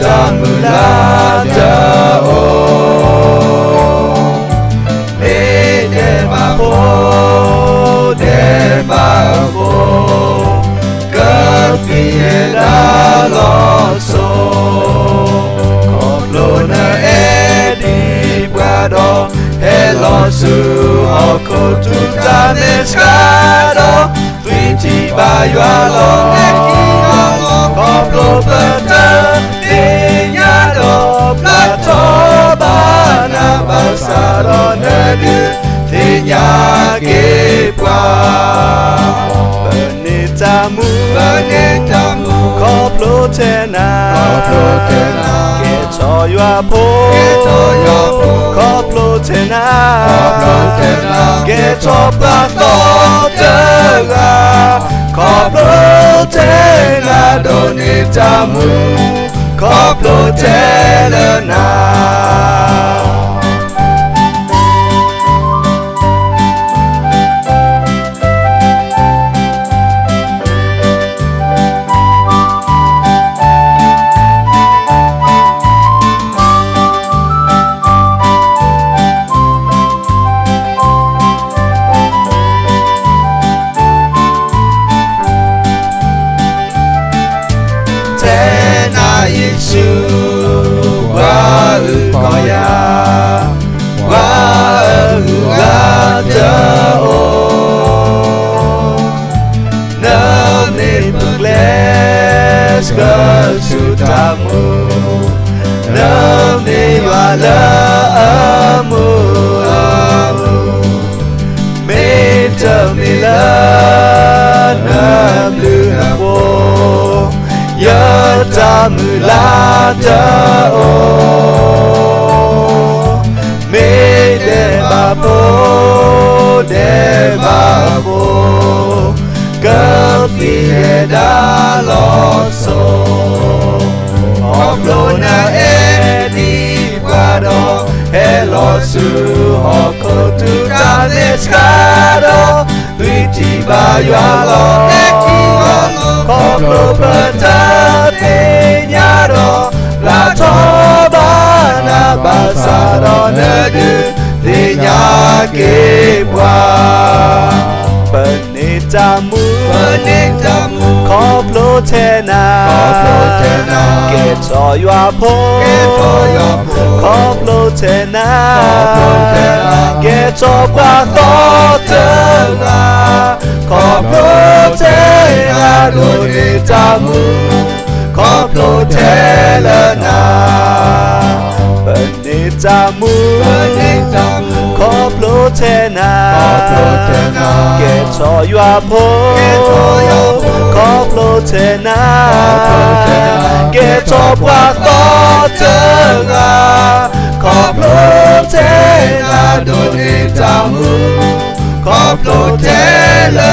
Tamula Jao Dema Po Dema Po Kafieda Loso Koplona Edi Guado Hello Su Oko Tutane Skado Friti Bayualo Koplo Peta Tinyado Plato Bana Basaro Nedu Tinyake Pwa Benitamu Koplo Tena Geto Yuapo Koplo Tena Geto Plato Tena Koplo Tena Donitamu Koplo Tena Yesu wa koya wa gata o na ne pagles ka sutamu na ne wala amu meta milana blue Ya Tamula Jao Me Dema Po Dema Po Kafieda Loso Oblona Edi Guado Hello Su Oko Tutane Skado Friti Bayualo Koplo Peta Tinyado Plato Bana Basaro Nedu Tinyake Pwa Benitamu Koplo Tena Geto Yuapo Koplo Tena Geto Plato Tena Koplo Tena Donitamu Koplo Tena Benitamu Koplo Tena Geto Yuapo Koplo Tena Geto Plato Tena Koplo Tena Donitamu Koplo Tena